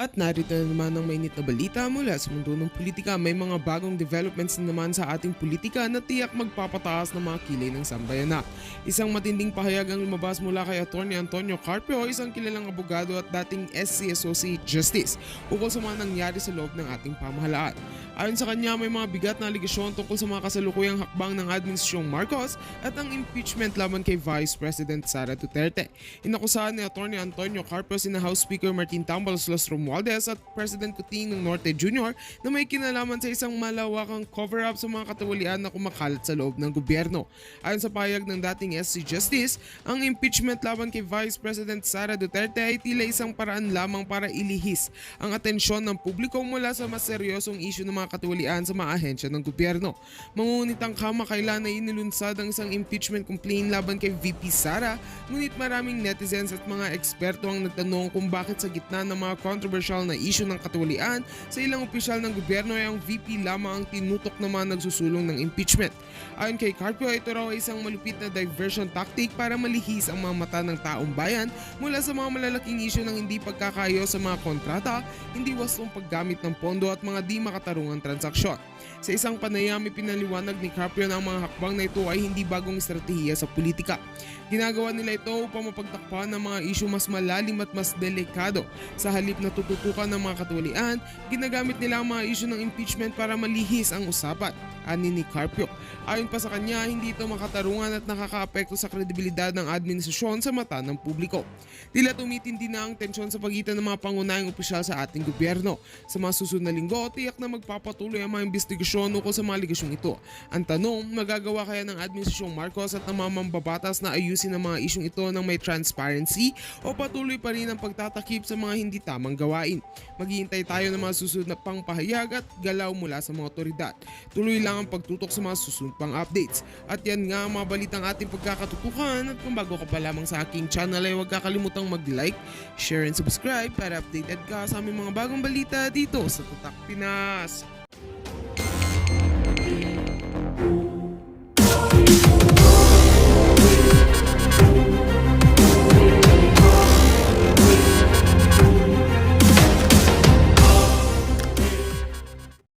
At narito na naman ang mainit na balita mula sa mundo ng politika. May mga bagong developments na naman sa ating politika na tiyak magpapataas ng mga kilay ng sambayanan. Isang matinding pahayag ang lumabas mula kay Atty. Antonio Carpio, isang kilalang abogado at dating SC Associate Justice, ukol sa mga nangyari sa loob ng ating pamahalaan. Ayon sa kanya, may mga bigat na aligasyon tungkol sa mga kasalukuyang hakbang ng Administrasyong Marcos at ang impeachment laban kay Vice President Sara Duterte. Inakusahan ni Atty. Antonio Carpio sina House Speaker Martin Tambalos Romualdez at President Coutinho Norte Jr. na may kinalaman sa isang malawakang cover-up sa mga katawalian na kumakalat sa loob ng gobyerno. Ayon sa pahayag ng dating SC Justice, ang impeachment laban kay Vice President Sara Duterte ay tila isang paraan lamang para ilihis ang atensyon ng publiko mula sa mas seryosong isyu ng mga katawalian sa mga ahensya ng gobyerno. Mangungunit ang kamakailan na inilunsad ang isang impeachment complaint laban kay VP Sara, ngunit maraming netizens at mga eksperto ang nagtanong kung bakit sa gitna ng mga controversial na isyu ng katawalian sa ilang opisyal ng gobyerno ay ang VP lamang ang tinutok na mga nagsusulong ng impeachment. Ayon kay Carpio, ito raw ay isang malupit na diversion tactic para malihis ang mga mata ng taong bayan mula sa mga malalaking isyu ng hindi pagkakaayos sa mga kontrata, hindi wastong paggamit ng pondo at mga di makatarungang transaksyon. Sa isang panayam, ipinaliwanag ni Carpio na ang mga hakbang na ito ay hindi bagong estratehiya sa politika. Ginagawa nila ito upang mapagtakpan ng mga isyu mas malalim at mas delikado. Sa halip na tututukan ng mga katawalian, ginagamit nila ang mga isyu ng impeachment para malihis ang usapan, ani ni Carpio. Ayon pa sa kanya, hindi ito makatarungan at nakakaapekto sa kredibilidad ng administrasyon sa mata ng publiko. Tila tumitindi na ang tensyon sa pagitan ng mga pangunahing opisyal sa ating gobyerno. Sa mga susunod na linggo, tiyak na magpapatuloy ang mga investigasyon ukol sa mga aligasyong ito. Ang tanong, magagawa kaya ng Administrasyong Marcos at ng mga mambabatas na ayusin ang mga isyong ito ng may transparency o patuloy pa rin ang pagtatakip sa mga hindi tamang gawain? Maghihintay tayo ng mga susunod na pangpahayag at galaw mula sa mga otoridad. Tuloy lang ang pagtutok sa mga susunod pang updates. At yan nga ang mga balitang ating pagkakatutukan, at kung bago ka pa lamang sa aking channel ay huwag kakalimutang mag-like, share and subscribe para updated ka sa aming mga bagong balita dito sa Tatak Pinas.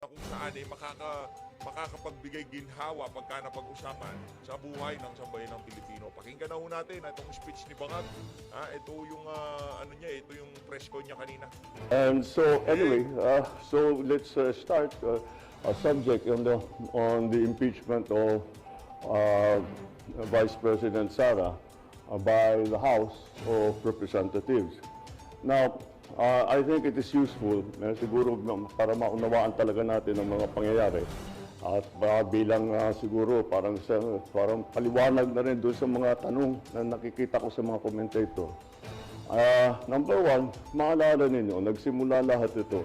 Kung saan ay makakapagbigay ginhawa pagka napag-usapan sa buhay ng sambayan ng Pilipino. Pakinggan na ho natin itong speech ni Bangag. Ito yung ito yung press con niya kanina. And so anyway, so let's start a subject on the impeachment of Vice President Sara by the House of Representatives. Now, I think it is useful siguro para maunawaan talaga natin ang mga pangyayari at bilang siguro parang paliwanag na rin doon sa mga tanong na nakikita ko sa mga commentator. Number one, maalala ninyo, nagsimula lahat ito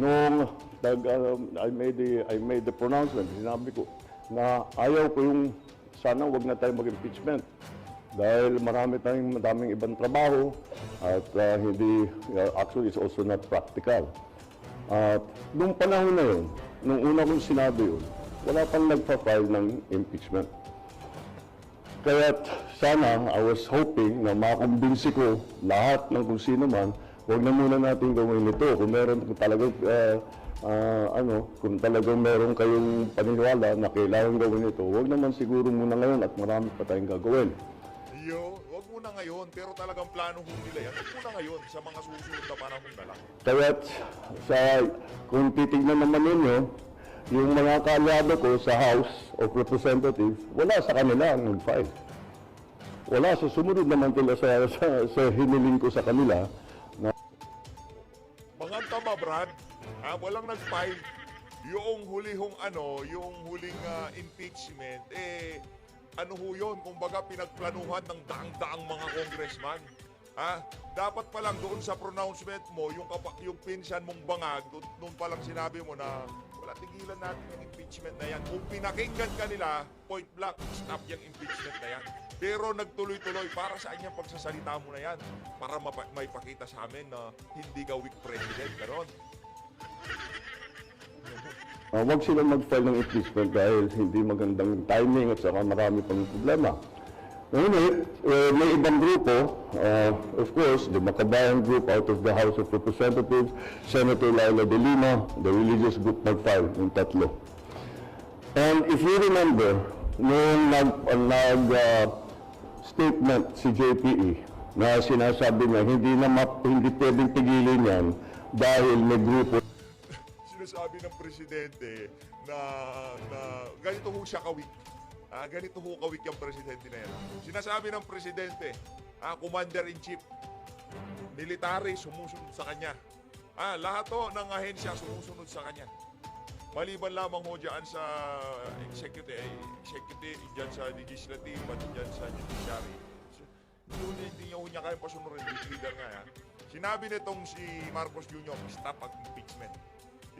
nung I made the pronouncement. Sinabi ko na ayaw ko yung sana wag na tayo mag-impeachment dahil madaming ibang trabaho at actually it's also not practical. At nung panahon na yun, nung una kong sinabi yun, wala pang nagpa-file ng impeachment. Kaya sana, I was hoping na makumbinsi ko lahat ng kung sino man, huwag na muna natin gawin ito. Kung meron kung talagang meron kayong paniniwala na kailangan gawin ito, huwag naman siguro muna ngayon at marami pa tayong gagawin. Wag muna ngayon, pero talagang plano ho nila yan. Wag muna ngayon, sa mga susunod na panahon na lang. Kaya kung titignan naman ninyo, yung mga kaalyado ko sa House of Representatives, wala sa kanila ang nag-file. Wala, sa sumunod naman nila sa hiniling ko sa kanila. Mga tama, Brad, walang nag-file. Yung huling impeachment, ano ho yun, kumbaga pinagplanuhan ng daang-daang mga congressman. Dapat pa lang doon sa pronouncement mo, yung pinsan mong Bangag, doon pa lang sinabi mo na wala, tigilan natin yung impeachment na yan. Kung pinakinggan ka nila, point blank, stop yung impeachment na yan. Pero nagtuloy-tuloy, para saan yung pagsasalita mo na yan? Para may pakita sa amin na hindi ka weak president, ganon. Huwag silang mag-file ng impeachment dahil hindi magandang timing at saka marami pang problema. Anyway, may ibang grupo, of course, the Makabayan group out of the House of Representatives, Senator Laila De Lima, the religious group nag-file yung tatlo. And if you remember, nung statement si JPE na sinasabi niya hindi pwedeng tigilin yan dahil may grupo. Sinasabi ng presidente na ganito ho siya kawik. Ganito ho kawik yung presidente na yan. Sinasabi ng presidente, commander-in-chief, military, sumusunod sa kanya. Lahat ho ng ahensya sumusunod sa kanya. Maliban lamang ho dyan sa executive, dyan sa legislative, at dyan sa judiciary. Hindi niya kayang pasunurin, leader nga yan. Sinabi nitong si Marcos Jr., stop ang impeachment.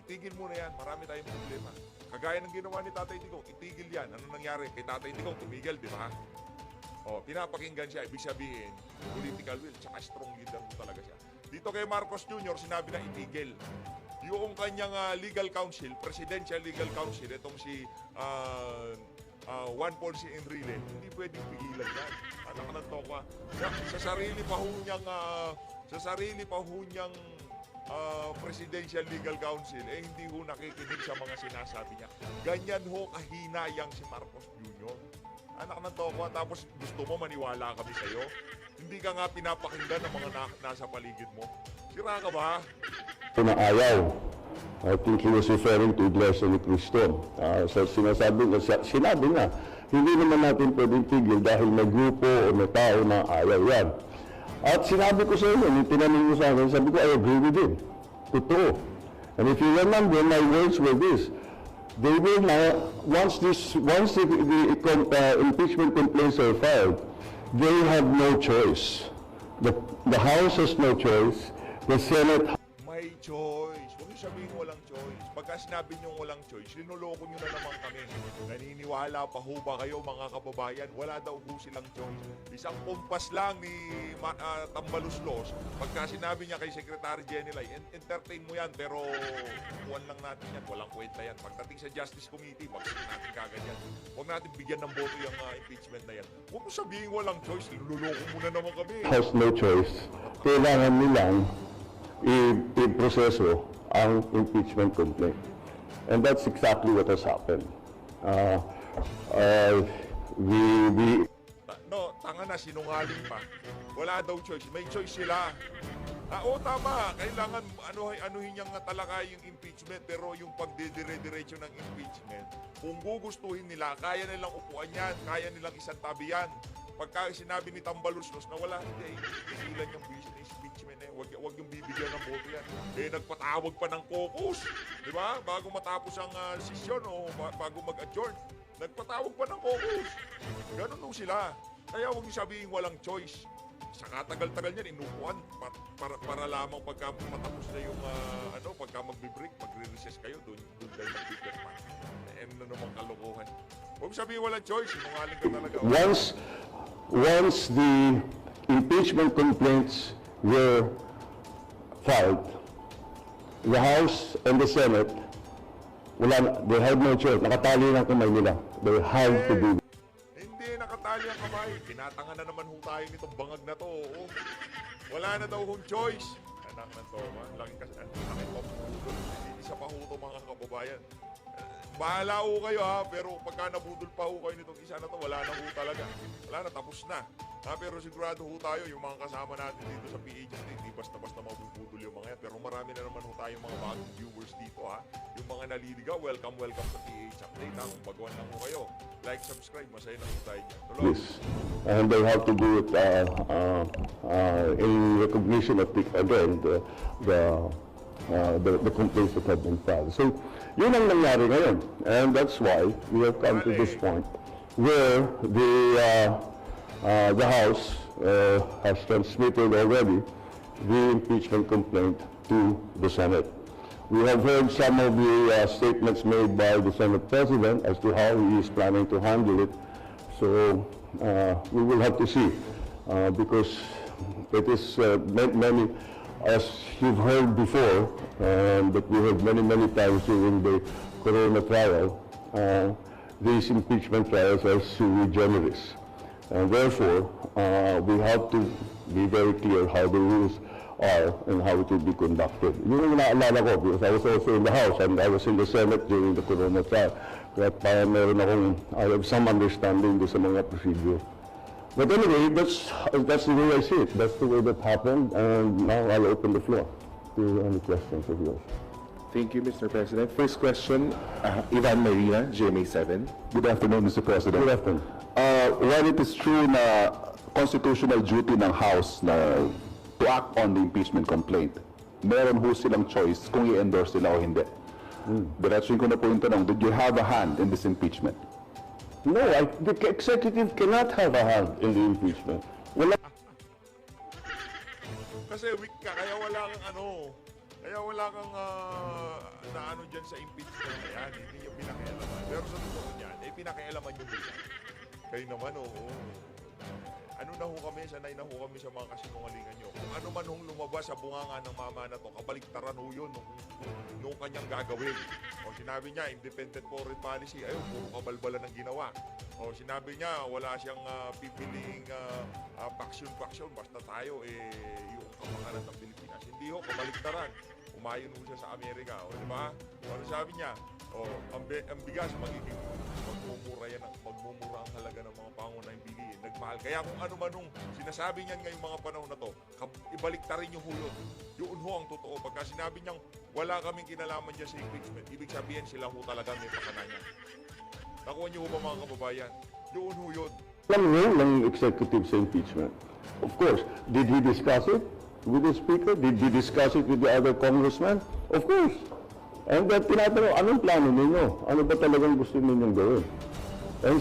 Itigil mo na yan, marami tayong problema. Kagaya ng ginawa ni Tatay Digong, itigil yan. Ano nangyari? Kay Tatay Digong, tumigil, di ba? Pinapakinggan siya, ibig sabihin, political will, tsaka strong leader mo talaga siya. Dito kay Marcos Jr., sinabi na itigil. Yung kanyang legal counsel, presidential legal counsel, itong si Juan Ponce Enrile, hindi pwedeng pigilan yan. Anak ng toka. Sa sarili pa ho niyang Presidential Legal Counsel, hindi ho nakikinig sa mga sinasabi niya. Ganyan ho kahina yang si Marcos Jr. Anak ng toko, tapos gusto mo maniwala kami sa'yo? Hindi ka nga pinapakinggan ng mga nasa paligid mo. Sira ka ba? Na ayaw. I think he was referring to Iglesia ni Cristo. Sinabi na, hindi naman natin pwedeng tigil dahil may grupo o may tao na ayaw yan. At sinabi ko sa inyo, yung tinanong mo sa akin, sabi ko, I agree with him. Totoo. And if you remember, my words were this. They will now, once the impeachment complaints are filed, they have no choice. The House has no choice. The Senate. May choice. Huwag niyo sabihin walang choice. Pagka sinabi niyo walang choice, linuloko niyo na naman kami. Naniniwala pa ho ba kayo mga kababayan? Wala daw ho silang choice. Isang kumpas lang ni Tambaluslos. Pagka sinabi niya kay Secretary Jenny, entertain mo yan, pero kuwan lang natin yan. Walang kwenta yan. Pagdating sa Justice Committee, magsasabi natin kagad yan. Huwag natin bigyan ng boto yung impeachment na yan. Huwag mo sabihin walang choice. Linuloko mo na naman kami. Has no choice. Kailangan nilang i-proseso ang impeachment complaint. And that's exactly what has happened. Tanga na, sinungaling pa. Wala daw choice. May choice sila. Tama. Kailangan anuhin niyang talaka yung impeachment, pero yung pagdidire-diretso ng impeachment, kung gugustuhin nila, kaya nilang upuan yan, kaya nilang isang tabi yan. Pagka sinabi ni Tambaluslos na wala, hindi, ilan yung business impeachment eh. Wag yung bibigyan ng boto yan. Nagpatawag pa ng caucus, di ba? Bago matapos ang session o bago mag-adjourn. Nagpatawag pa ng caucus. Ganun nung sila. Kaya huwag niyo sabihin walang choice. Sa katagal-tagal niyan, inupuan para lamang pagka matapos na yung pagka magbe-break, magre-recess kayo, doon tayo mag-break pa. Na namang kalokohan. Huwag sabihin walang choice, sinungaling ka talaga. Once the impeachment complaints were filed, the House and the Senate, they had no choice. Nakatali ng kamay nila. They have to do it. Hindi nakatali ang kamay. Pinatanga na naman ho tayo nitong bangag na to. Oo. Wala na daw hong choice. Anak na to, laki pabudol. Isa pa ho to mga kababayan. Bahala ho kayo pero pagka nabudol pa ho kayo nitong isa na to, wala na ho talaga. Wala na, tapos na. Pero sigurado ho tayo, yung mga kasama natin dito sa PH, hindi basta-basta mabubudol yung mga yan. Pero marami na naman ho tayong mga bagong viewers dito Yung mga naliligaw, welcome sa PH Update Kung baguhan lang ho kayo, like, subscribe, masaya na ho tayo dyan. Tuloy. And they have to do it in recognition of the complaints that have been filed. So, yun ang nangyari ngayon. And that's why we have come to this point where the House has transmitted already the impeachment complaint to the Senate. We have heard some of the statements made by the Senate President as to how he is planning to handle it. So, we will have to see because it is many, as you've heard before, but we heard many times during the Corona trial, these impeachment trials are sui generis. And therefore, we have to be very clear how the rules are and how it will be conducted. Yun yung naalala ko because I was also in the House and I was in the Senate during the Corona trial. Kaya parang I have some understanding do sa mga procedure. But anyway, that's the way I see it. That's the way that happened, and now I'll open the floor to any questions of yours. Thank you, Mr. President. First question, Ivan Marina, GMA7. Good afternoon, Mr. President. Good afternoon. While it is true na constitutional duty ng House na to act on the impeachment complaint, meron ho silang choice kung i-endorse sila o hindi. Diretsuin ko na po yung tanong, did you have a hand in this impeachment? No, the executive cannot have a hand in the impeachment. Wala. Kasi weak ka, kaya wala kang na ano dyan sa impeachment na yan, hindi yung pinakialaman. Pero sa totoo niyan, pinakialaman yung bilang. Kayo naman, ano na ho kami, sanay na ho kami sa mga kasinungalingan nyo. Kung ano man hong lumabas sa bunganga ng mama na to, kabaliktaran ho yun nung kanyang gagawin. O sinabi niya, independent foreign policy, ayun, puro kabalbalan ang ginawa. O sinabi niya, wala siyang pipiling faction, basta tayo, yung kapakanan ng Pilipinas. Hindi ho, kabaliktaran. Umayon ho siya sa Amerika, o di ba? O ano sabi niya? O, ang bigas magiging magmumura ang halaga ng mga pangunahing bilihin. Nagmahal. Kaya kung ano man nung sinasabi niyan ngayong mga panahon na to, ibaliktarin niyo ho yun. Yun ho ang totoo. Pagka sinabi niyang wala kaming kinalaman dyan sa impeachment, ibig sabihin sila ho talaga may pakananya. Nakuha niyo ho ba mga kababayan? Yun ho yun. Walang role ng executive sa impeachment. Of course, did he discuss it with the Speaker? Did he discuss it with the other congressmen? Of course. And tinatanong, anong plano ninyo? Ano ba talagang gusto ninyong gawin? And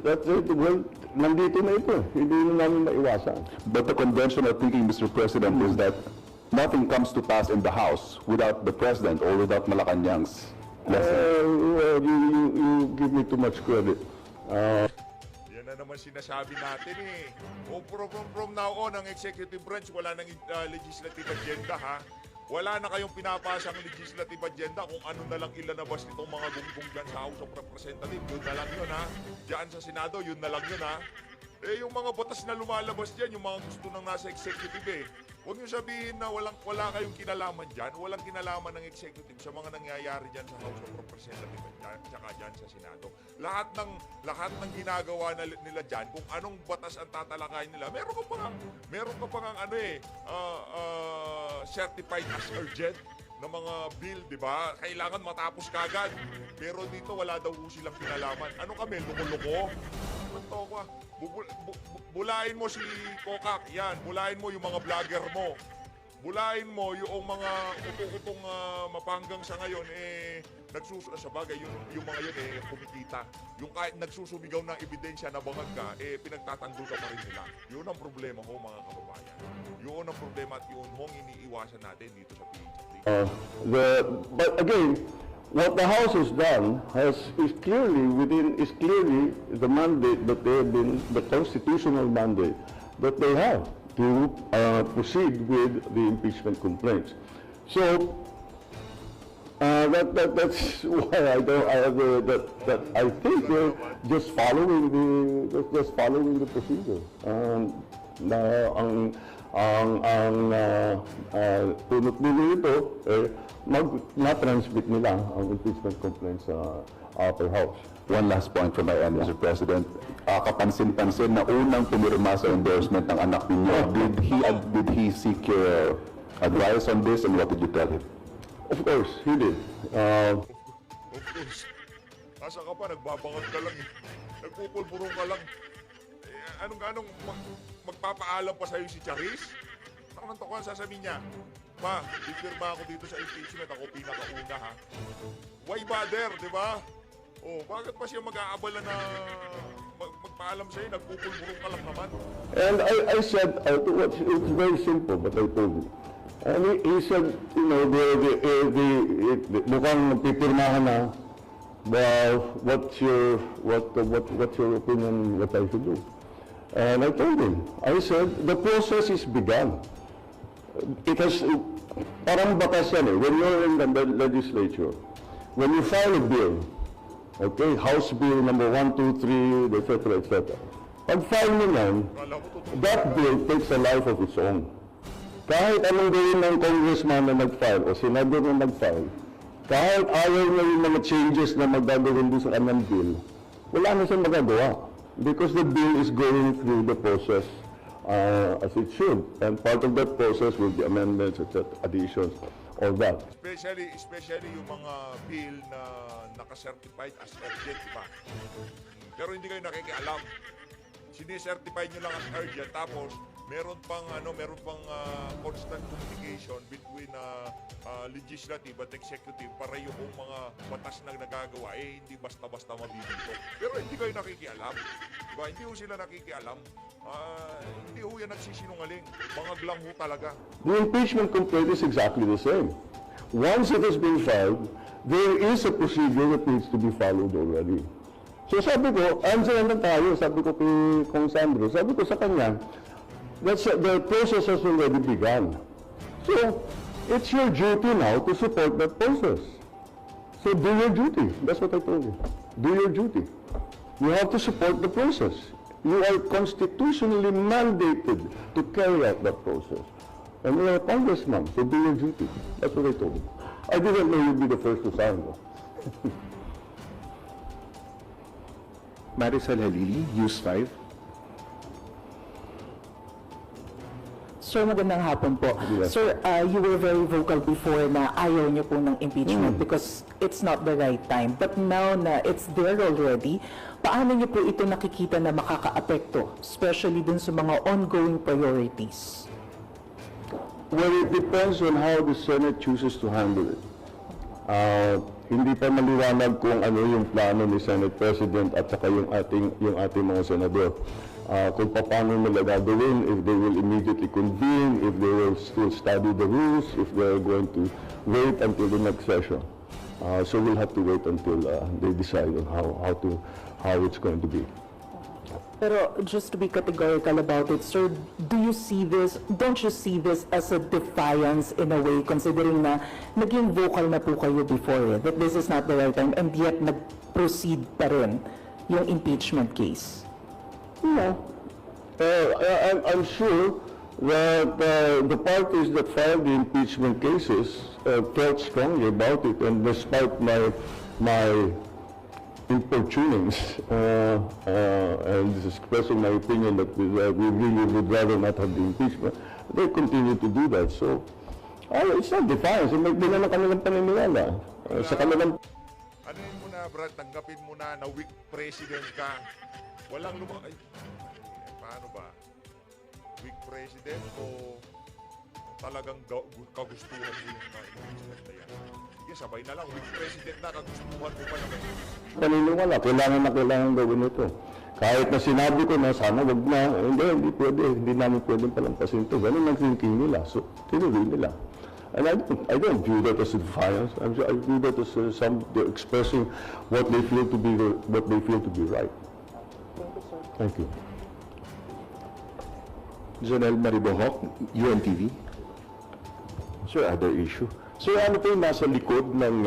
that's it, well, nandito na ito. Hindi na namin maiwasan. But the conventional thinking, Mr. President, is that nothing comes to pass in the House without the President or without Malacanang's blessing. Well, you give me too much credit. Yan na naman sinasabi natin eh. O from now on, ang executive branch, wala nang legislative agenda ha. Wala na kayong pinapasang legislative agenda kung ano na lang ilalabas nitong mga gunggong dyan sa House of Representatives. Yun na lang yun ha. Diyan sa Senado, yun na lang yun ha. Yung mga batas na lumalabas dyan, yung mga gusto ng nasa executive huwag nyo sabihin na wala kayong kinalaman dyan, walang kinalaman ng executive sa mga nangyayari dyan sa House of Representatives at saka dyan sa Senado. Lahat ng ginagawa nila dyan, kung anong batas ang tatalakayin nila, meron ka pa nga certified as urgent na mga bill, di ba? Kailangan matapos kagad. Pero dito wala daw silang kinalaman. Ano kami? Loko-loko? Bulain mo si Kokak, yan. Bulain mo yung mga vlogger mo. Bulain mo yung mga utong mapanggang sa ngayon, sa bagay, yung mga yun, kumikita. Yung kahit nagsusumigaw ng ebidensya na bangag ka, pinagtatanggol ka pa rin nila. Yun ang problema ho, mga kababayan. Yun ang problema at yun hong iniiwasan natin dito sa PHP. But again, what the House has done is clearly the mandate that they have been, the constitutional mandate that they have to proceed with the impeachment complaints. So that's why I think they're just following the procedure. Tunot nila ito, na-transmit nila ang impeachment complaints sa upper house. One last point from my end, Mr. President. Kapansin-pansin na unang pumirma sa endorsement ng anak ninyo. Did he seek your advice on this and what did you tell him? Of course, he did. Of course. Asa ka pa, nagbabangag ka lang eh. Nagpupulburong ka lang. Anong magpapaalam pa sa'yo si Charis? Naman to ko, sasabihin niya, Ma, pipirma ako dito sa impeachment, ako pinakauna ha. Why bother, di ba? Bakit pa siya mag-aabala na magpaalam sa'yo, nagpupulburong ka lang naman. And I said, it's very simple, but I told him. And he said, you know, mukhang pipirmahan na. Well, what's your opinion what I should do? And I told him, I said, the process is begun. It has, parang batas yan eh, when you're in the legislature, when you file a bill, okay, House Bill number 1, 2, 3, etc., etc., Pag-file mo yan, Kala ko totoo. that bill takes a life of its own. Kahit anong gawin ng congressman na nag-file o senador na nag-file, kahit ayaw niya yung mga changes na magagawin doon sa kanyang bill, wala na siyang magagawa. Because the bill is going through the process as it should. And part of that process will be amendments, etc., additions, all that. Especially yung mga bill na naka-certified as urgent, di ba? Pero hindi kayo nakikialam. Sini-certify nyo lang as urgent, tapos meron pang constant communication between legislative at executive para yung mga batas na nagagawa hindi basta-basta mabibito. Pero hindi kayo nakikialam. Diba? Hindi ho sila nakikialam. Hindi ho yan nagsisinungaling. Bangag lang ho talaga. The impeachment complaint is exactly the same. Once it has been filed, there is a procedure that needs to be followed already. So sabi ko, answer na tayo, sabi ko kay Kong Sandro, sabi ko sa kanya, the process has already begun. So, it's your duty now to support that process. So do your duty. That's what I told you. Do your duty. You have to support the process. You are constitutionally mandated to carry out that process. And you're a congressman, so do your duty. That's what I told him. I didn't know you'd be the first to sign though. Maricel Halili, News 5. Sir, magandang hapon po. Yes. Sir, you were very vocal before na ayaw niyo po ng impeachment because it's not the right time. But now na it's there already, paano niyo po ito nakikita na makakaapekto, especially dun sa mga ongoing priorities? Well, it depends on how the Senate chooses to handle it. Hindi pa maliwanag kung ano yung plano ni Senate President at saka yung ating mga senador. Kung paano nila gagawin, if they will immediately convene, if they will still study the rules, if they are going to wait until the next session. So we'll have to wait until they decide on how it's going to be. Pero just to be categorical about it, sir, don't you see this as a defiance in a way, considering na naging vocal na po kayo before that this is not the right time, and yet nag-proceed pa rin yung impeachment case? No. I'm sure that the parties that filed the impeachment cases felt strongly about it, and despite my importunings and expressing my opinion that we really would rather not have the impeachment, they continue to do that. So, it's not defiance. May na kanilang paniniwala. Sa kanilang... Ano yun muna, Brad? Tanggapin mo na weak president ka. Walang ay, paano ba? Weak president o talagang kagustuhan mo yung president na yan? Sige, sabay na lang. Weak president na, kagustuhan mo pa naman. Paniniwala, kailangan gawin ito. Kahit na sinabi ko na sana wag na, hindi pwede, hindi namin pwedeng palampasin ito. Ganun ang thinking nila. So, tinuloy nila. And I don't view that as a defiance. I view that as they're expressing what they feel to be right. Thank you. Jonel Maribohok, UNTV. Sir, other issue. Sir, ano po yung nasa likod ng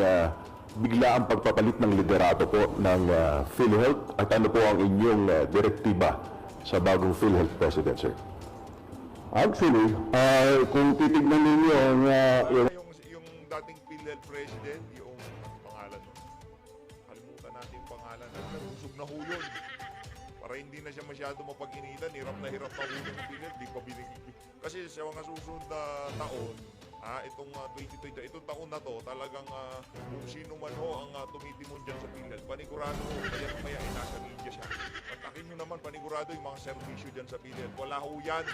biglaang pagpapalit ng liderato po ng PhilHealth at ano po ang inyong direktiba sa bagong PhilHealth President, sir? Actually, kung titignan ninyo Yung dating PhilHealth President, yung pangalan nun. Kalimutan natin yung pangalan. Nagusog na ho yun. Para hindi na siya masyado mapag-initan, hirap na ho yung PhilHealth, di pa binigay. Kasi sa mga susunod na taon, itong 2020, itong taon na to, talagang kung sino man ho ang tumitimon dyan sa PhilHealth, panigurado ho, kaya mamaya nasa media siya. Atakin nyo naman, panigurado yung mga servisyo dyan sa PhilHealth. Wala ho yan.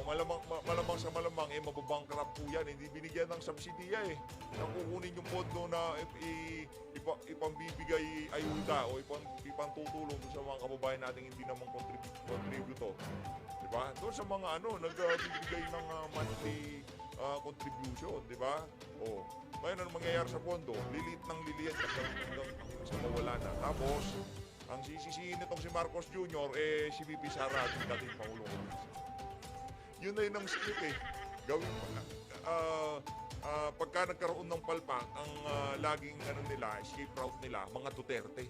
Malamang sa malamang, mababankrupt po yan. Hindi binigyan ng subsidiya Nang kukunin yung pondo na ipambibigay ayuda o ipantutulong sa mga kababayan natin hindi naman contributor. Diba? Doon sa mga nagbibigay ng monthly contribution, diba? Ngayon ano mangyayari sa pondo? Lilit ng liliit hanggang sa mawala na. Tapos, ang sisisihin nitong si Marcos Jr., si VP Sara at yung dating Pangulong. Yun na yun ang script Gawin pagka nagkaroon ng palpak, ang laging nila, escape route nila, mga Duterte.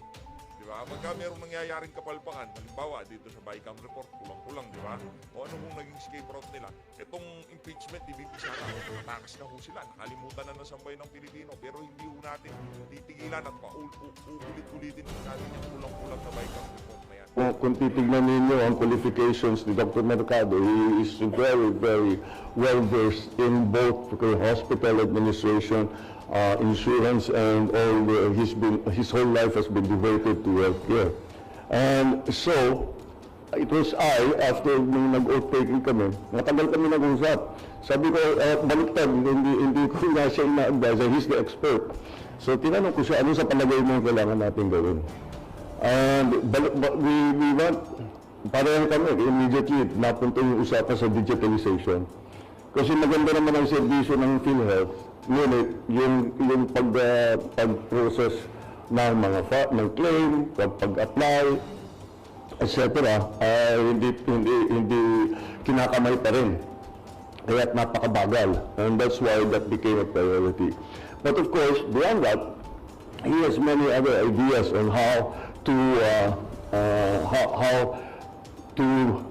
di ba? Pagka merong nangyayaring kapalpakan, halimbawa dito sa Bicam report, kulang-kulang, di ba? O ano kung naging escape route nila? Itong impeachment, DBP Sara, matakas na ho sila. Nakalimutan na ng sambayan ng Pilipino. Pero hindi ho natin titigilan at paulit-ulitin ho natin yung kulang-kulang na Bicam report na yan. Kung titignan ninyo ang qualifications ni Dr. Mercado, he is very, very well-versed in both the hospital administration, insurance, and his whole life has been devoted to healthcare. And so, it was after nung nag-oath taking kami, matagal kami nag-usap. Sabi ko, baliktad, hindi ko nga siya ina-advise, he's the expert. So, tinanong ko siya, ano sa palagay mo kailangan natin gawin? And we went, pareho kami, immediately napunta yung usapan sa digitalization. Kasi maganda naman ang servisyo ng PhilHealth, ngunit yung pag-process ng mga ng claim, pag-apply, etc. Hindi kinakamay pa rin. Kaya't napakabagal. And that's why that became a priority. But of course, beyond that, he has many other ideas on how to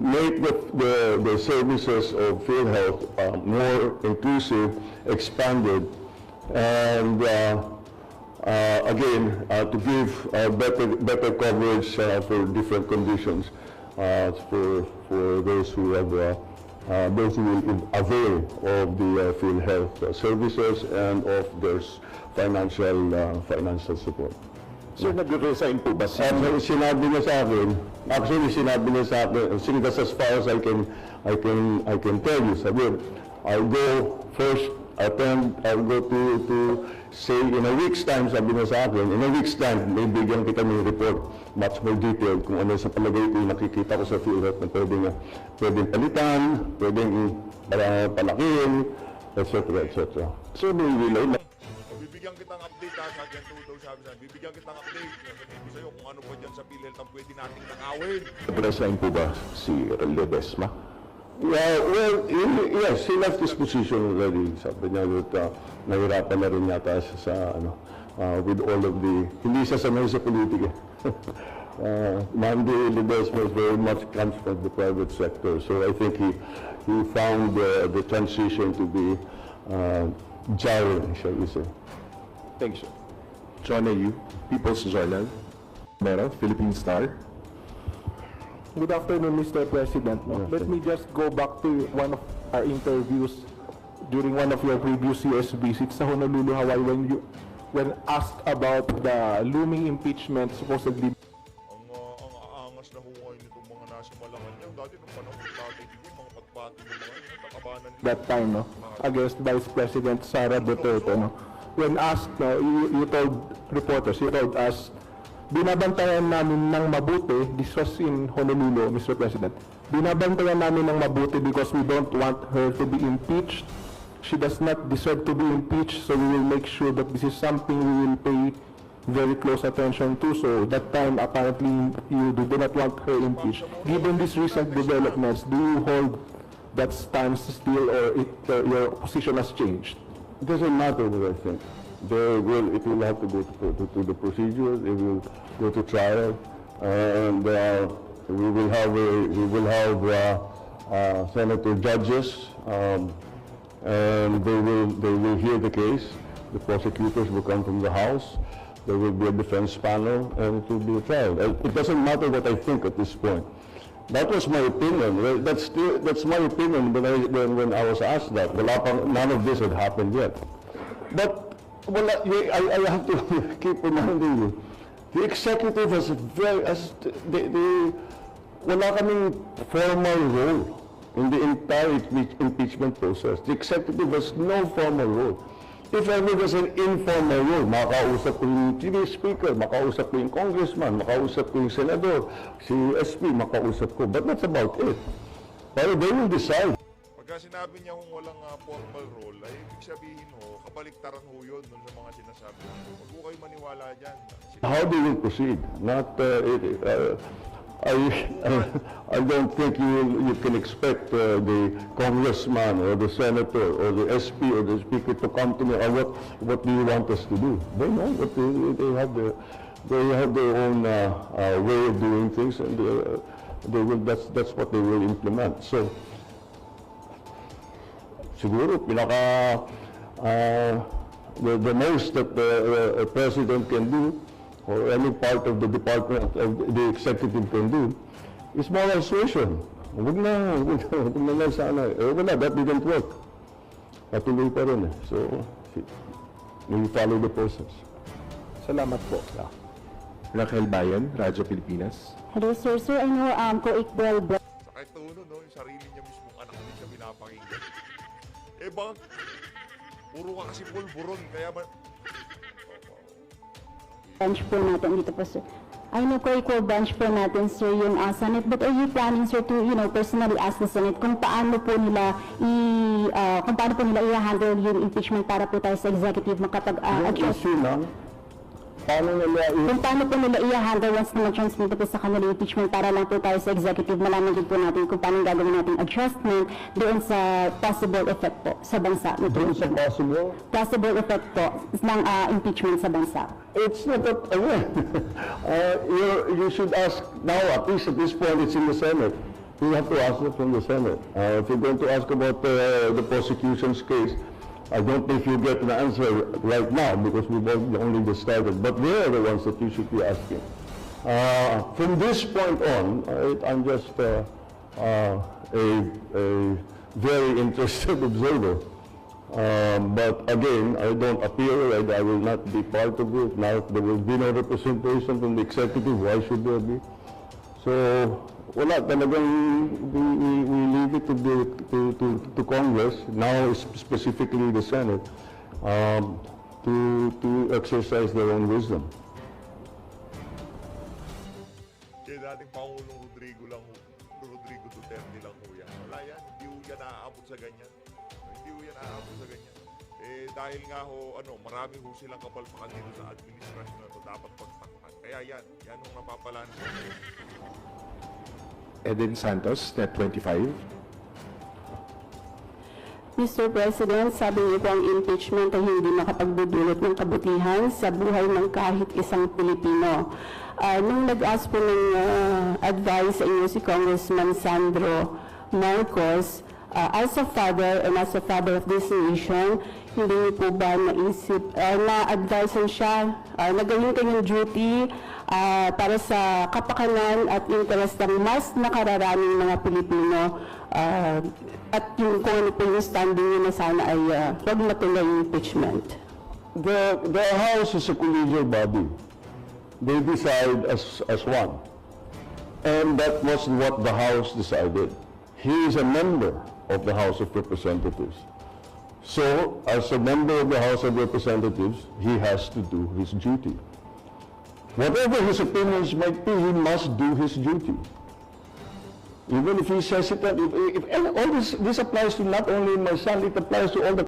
make the services of PhilHealth more inclusive, expanded, and again, to give better coverage for different conditions for those who will avail of the PhilHealth services and of their financial support. Sir, nag-resign po ba siya? Sinabi niya sa akin, that's as far as I can tell you. Sabi, I'll go first, I'll go to say in a week's time, sabi niya sa akin, in a week's time, may bigyan kita ng report, much more detailed, kung ano sa palagay ko yung nakikita ko sa PhilHealth na pwedeng palitan, pwedeng palakihin, etc. So, may relay na. Bibigyan kitang update sa akin, sabi sa bibigyan kitang update. Sabihin ko sa'yo kung ano pa dyan sa PhilHealth ang pwede nating nakawin. Nag-resign po ba si Ledesma? Yeah, well, yes, he left his position already. Sabi niya that nahirapan na rin yata siya sa, with all of the, hindi siya sanay sa politika. Mandy Ledesma very much comes from the private sector. So I think he found the transition to be jarring, shall we say. Thanks, sir. John A.U., People's Journal, Mero, Philippine Star. Good afternoon, Mr. President. Let me just go back to one of our interviews during one of your previous US visits sa Honolulu, Hawaii, when asked about the looming impeachment supposedly. Ang aangas na huway nitong mga nasa Malacanang. Dati nung panahon ng tatay ko, mga pagpati ng mga yun, nakabanan nila. That time, no, against Vice President Sara Duterte, no. When asked, no, you told reporters, you told us, binabantayan namin ng mabuti, this was in Honolulu, Mr. President, binabantayan namin ng mabuti because we don't want her to be impeached. She does not deserve to be impeached, so we will make sure that this is something we will pay very close attention to. So that time, apparently, you do not want her impeached. Given these recent developments, do you hold that stance still, or your position has changed? It doesn't matter what I think. It will have to go to the procedures. It will go to trial, and we will have senator judges, and they will hear the case. The prosecutors will come from the House. There will be a defense panel, and it will be a trial. It doesn't matter what I think at this point. That was my opinion. That's my opinion when I was asked that. None of this had happened yet. But I have to keep reminding you, the executive wala kaming formal role in the entire impeachment process. The executive has no formal role. If ever there's an informal role, makausap ko yung TV speaker, makausap ko yung congressman, makausap ko yung senador, si SP, makausap ko. But that's about it. Pero they will decide. Pagka sinabi niya kung walang formal role, ay ibig sabihin ho, kabaliktaran ho yun dun sa mga sinasabi. Huwag ho kayo maniwala dyan. How they will proceed? I don't think you can expect the congressman or the senator or the SP or the speaker to come to me, what do you want us to do? They know what they have They have their own way of doing things, and that's what they will implement. So, siguro, the most that a president can do, or any part of the department of the executive can do, is moral suasion. Huwag na lang sana. Wala, that didn't work. Patuloy pa rin eh. So, we follow the process. Salamat po. Raquel Bayan, Radyo Pilipinas. Hello, sir. Sir, I know co-equal Sakit na ulo, no? Yung sarili niya mismong anak din siya pinapakinggan. Eh bang, puro ka kasi pulburon, kaya ba... branch po natin dito po, sir. I know co-equal branch po natin, sir, yung Senate. But are you planning, sir, to, personally ask the Senate kung paano po nila i-handle yung impeachment para po tayo sa executive Yung issue lang, paano nila kung paano po nila i-handle once na ma-transmit po sa kanila impeachment para lang po tayo sa executive, malaman din po natin kung paano gagawin natin adjustment doon sa possible effect po sa bansa. doon sa Possible effect po ng impeachment sa bansa. It's not that, again, you should ask now, at least at this point, it's in the Senate. You have to ask it from the Senate. If you're going to ask about the prosecution's case, I don't think you'll get an answer right now because we've only just started. But they are the ones that you should be asking. From this point on, I'm just a very interested observer. But again, I don't appear, I will not be part of it. Now, if there will be no representation from the executive, why should there be? So, wala talagang we leave it to Congress, now specifically the Senate, to exercise their own wisdom. Kaya dating Pangulong Rodrigo Duterte lang ho yan. Wala yan, hindi ho yan naaabot sa ganyan. Hindi ho yan naaabot sa ganyan. Eh, dahil nga ho, marami ho silang kapalpakan dito sa administrasyon na ito, dapat pagtakpan. Kaya yan ho napapalaan. Eden Santos, Net 25. Mr. President, sabi niyo po ang impeachment ay hindi makapagbudulot ng kabutihan sa buhay ng kahit isang Pilipino. Nung nag-ask po ng advice sa inyo si Congressman Sandro Marcos, as a father and as a father of this nation, hindi niyo po ba naisip, na-advisean siya na gawin kanyang duty para sa kapakanan at interest ng mas nakararaming mga Pilipino at yung kung ano po yung standing nyo na sana ay wag matuloy yung impeachment. The House is a collegial body. They decide as one. And that was what the House decided. He is a member of the House of Representatives. So, as a member of the House of Representatives, he has to do his duty. Whatever his opinions might be, he must do his duty. Even if he's hesitant, if all this applies to not only my son, it applies to all the